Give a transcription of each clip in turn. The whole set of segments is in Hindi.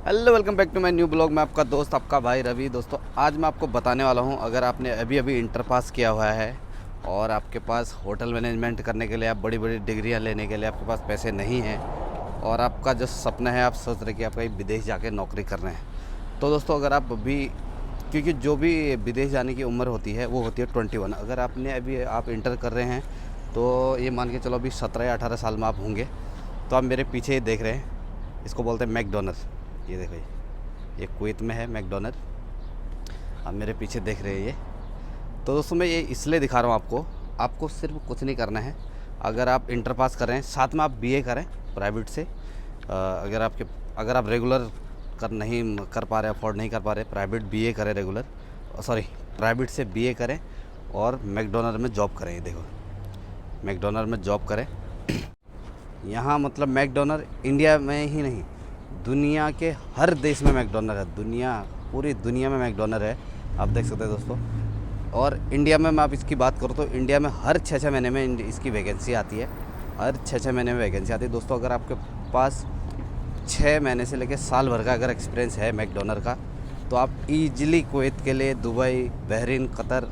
Hello, welcome back to my new blog में आपका दोस्त आपका भाई रवि। दोस्तों आज मैं आपको बताने वाला हूं, अगर आपने अभी अभी इंटर पास किया हुआ है और आपके पास होटल मैनेजमेंट करने के लिए, आप बड़ी बड़ी डिग्रियां लेने के लिए आपके पास पैसे नहीं हैं और आपका जो सपना है, आप सोच रहे कि आप कहीं विदेश जाके नौकरी कर रहे हैं, तो दोस्तों अगर आप अभी, क्योंकि जो भी विदेश जाने की उम्र होती है वो होती है 21। अगर आपने अभी आप इंटर कर रहे हैं तो ये मान के चलो अभी 17 या 18 साल में आप होंगे। तो आप मेरे पीछे ही देख रहे हैं, इसको बोलते हैं मैकडोनल्ड। ये देखो, ये कुवैत में है मैकडोनल्ड, आप मेरे पीछे देख रहे हैं ये। तो दोस्तों मैं ये इसलिए दिखा रहा हूँ आपको सिर्फ कुछ नहीं करना है। अगर आप इंटर पास कर रहे हैं, साथ में आप बीए करें प्राइवेट से। अगर आप रेगुलर नहीं कर पा रहे, अफोर्ड नहीं कर पा रहे, प्राइवेट बीए करें, प्राइवेट से बीए करें और मैकडोनल्ड में जॉब करें। ये देखो, मैकडोनल्ड में जॉब करें। यहाँ मतलब मैकडोनल्ड इंडिया में ही नहीं, दुनिया के हर देश में मैकडोनल्ड है। पूरी दुनिया में मैकडोनल्ड है, आप देख सकते हैं दोस्तों। और इंडिया में मैं आप इसकी बात करूँ तो इंडिया में हर 6-6 महीने में इसकी वैकेंसी आती है। हर 6-6 महीने में वैकेंसी आती है दोस्तों। अगर आपके पास 6 महीने से लेकर साल भर का अगर एक्सपीरियंस है मैकडोनल्ड का, तो आप ईजिली कुवैत के लिए, दुबई, बहरीन, कतर,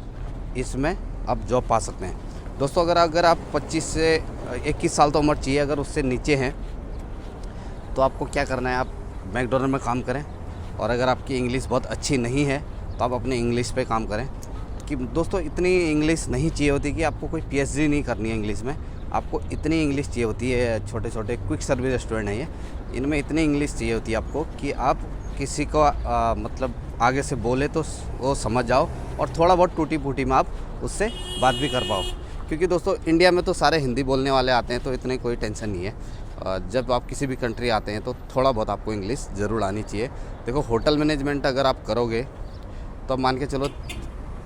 इसमें आप जॉब पा सकते हैं दोस्तों। अगर आप 25 से 21 साल तो उम्र चाहिए, अगर उससे नीचे हैं तो आपको क्या करना है, आप मैकडोनल्ड में काम करें। और अगर आपकी इंग्लिश बहुत अच्छी नहीं है तो आप अपने इंग्लिश पे काम करें। कि दोस्तों इतनी इंग्लिश नहीं चाहिए होती कि आपको कोई पीएचडी नहीं करनी है इंग्लिश में। आपको इतनी इंग्लिश चाहिए होती है, छोटे छोटे क्विक सर्विस रेस्टोरेंट है ये, इनमें इतनी इंग्लिश चाहिए होती है आपको कि आप किसी को मतलब आगे से बोले तो वो समझ जाओ, और थोड़ा बहुत टूटी फूटी में आप उससे बात भी कर पाओ। क्योंकि दोस्तों इंडिया में तो सारे हिंदी बोलने वाले आते हैं, तो इतनी कोई टेंशन नहीं है। जब आप किसी भी कंट्री आते हैं तो थोड़ा बहुत आपको इंग्लिश ज़रूर आनी चाहिए। देखो, होटल मैनेजमेंट अगर आप करोगे तो मान के चलो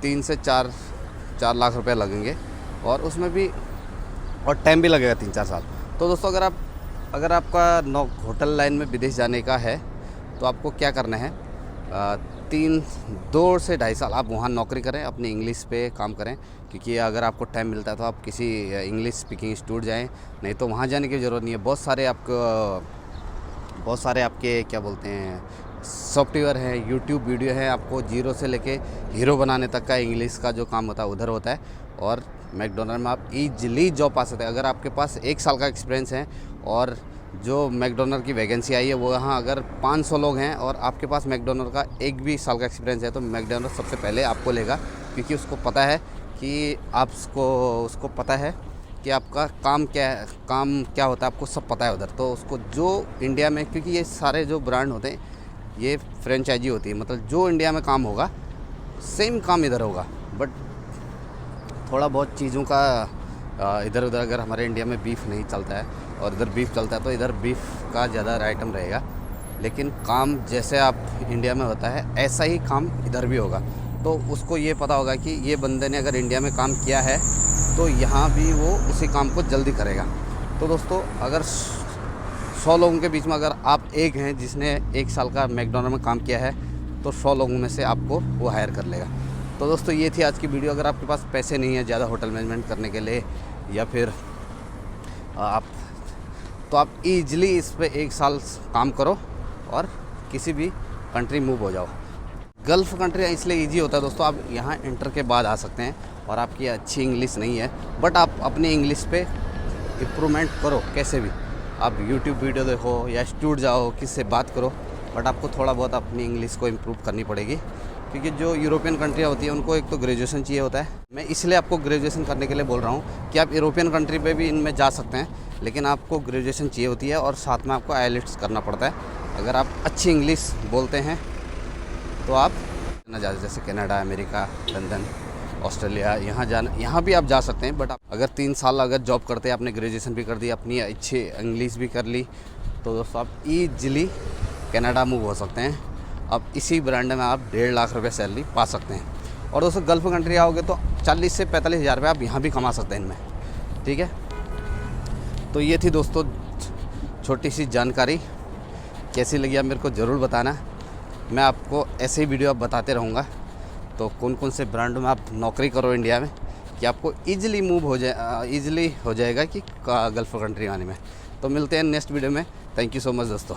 3 से 4 लाख रुपए लगेंगे, और उसमें भी और टाइम भी लगेगा 3-4 साल। तो दोस्तों अगर आपका होटल लाइन में विदेश जाने का है तो आपको क्या करना है, 2 से 2.5 साल आप वहाँ नौकरी करें, अपनी इंग्लिश पे काम करें। क्योंकि अगर आपको टाइम मिलता है तो आप किसी इंग्लिश स्पीकिंग इंस्टीट्यूट जाएं, नहीं तो वहाँ जाने की ज़रूरत नहीं है। बहुत सारे आपके क्या बोलते हैं सॉफ्टवेयर हैं, यूट्यूब वीडियो हैं, आपको जीरो से लेके हीरो बनाने तक का इंग्लिश का जो काम होता है उधर होता है। और मैकडोनल्ड में आप ईजिली जॉब पा सकते हैं। अगर आपके पास 1 साल का एक्सपीरियंस है और जो मैकडोनल्ड की वैकेंसी आई है वो यहाँ अगर 500 लोग हैं और आपके पास मैकडोनल्ड का 1 भी साल का एक्सपीरियंस है, तो मैकडोनल्ड सबसे पहले आपको लेगा। क्योंकि उसको पता है कि उसको पता है कि आपका काम क्या होता है, आपको सब पता है उधर। तो उसको जो इंडिया में, क्योंकि ये सारे जो ब्रांड होते हैं ये फ्रेंचाइजी होती है, मतलब जो इंडिया में काम होगा सेम काम इधर होगा। बट थोड़ा बहुत चीज़ों का इधर उधर, अगर हमारे इंडिया में बीफ नहीं चलता है और इधर बीफ चलता है तो इधर बीफ का ज़्यादा आइटम रहेगा। लेकिन काम जैसे आप इंडिया में होता है ऐसा ही काम इधर भी होगा। तो उसको ये पता होगा कि ये बंदे ने अगर इंडिया में काम किया है तो यहाँ भी वो उसी काम को जल्दी करेगा। तो दोस्तों अगर 100 लोगों के बीच में अगर आप एक हैं जिसने 1 साल का मैकडोनल्ड में काम किया है, तो 100 लोगों में से आपको वो हायर कर लेगा। तो दोस्तों ये थी आज की वीडियो। अगर आपके पास पैसे नहीं है ज़्यादा होटल मैनेजमेंट करने के लिए, या फिर आप ईजिली इस पे 1 साल काम करो और किसी भी कंट्री मूव हो जाओ। गल्फ़ कंट्री इसलिए ईजी होता है दोस्तों, आप यहाँ इंटर के बाद आ सकते हैं और आपकी अच्छी इंग्लिश नहीं है, बट आप अपनी इंग्लिश पे इम्प्रूवमेंट करो कैसे भी। आप यूट्यूब वीडियो देखो या इंस्टीट्यूट जाओ, किससे बात करो, बट आपको थोड़ा बहुत अपनी इंग्लिश को इम्प्रूव करनी पड़ेगी। क्योंकि जो यूरोपियन कंट्रियाँ होती हैं उनको एक तो ग्रेजुएशन चाहिए होता है। मैं इसलिए आपको ग्रेजुएशन करने के लिए बोल रहा हूँ कि आप यूरोपियन कंट्री पे भी इनमें जा सकते हैं, लेकिन आपको ग्रेजुएशन चाहिए होती है और साथ में आपको आईएलटीएस करना पड़ता है। अगर आप अच्छी इंग्लिश बोलते हैं तो आप ना ज़्यादा, जैसे कनाडा, अमेरिका, लंदन, ऑस्ट्रेलिया, यहाँ भी आप जा सकते हैं। बट आप अगर 3 साल अगर जॉब करते हैं, आपने ग्रेजुएशन भी कर दी, अपनी अच्छी इंग्लिश भी कर ली, तो दोस्तों आप ईजिली कनाडा मूव हो सकते हैं। अब इसी ब्रांड में आप 1.5 लाख रुपये सैलरी पा सकते हैं। और दोस्तों गल्फ़ कंट्री आओगे तो 40 से 45 हज़ार रुपये आप यहाँ भी कमा सकते हैं इनमें, ठीक है। तो ये थी दोस्तों छोटी सी जानकारी। कैसी लगी आप मेरे को ज़रूर बताना। मैं आपको ऐसे ही वीडियो बताते रहूँगा। तो कौन कौन से ब्रांड में आप नौकरी करो इंडिया में कि आपको ईजिली मूव हो जाएगा कि गल्फ़ कंट्री आने में। तो मिलते हैं नेक्स्ट वीडियो में। थैंक यू सो मच दोस्तों।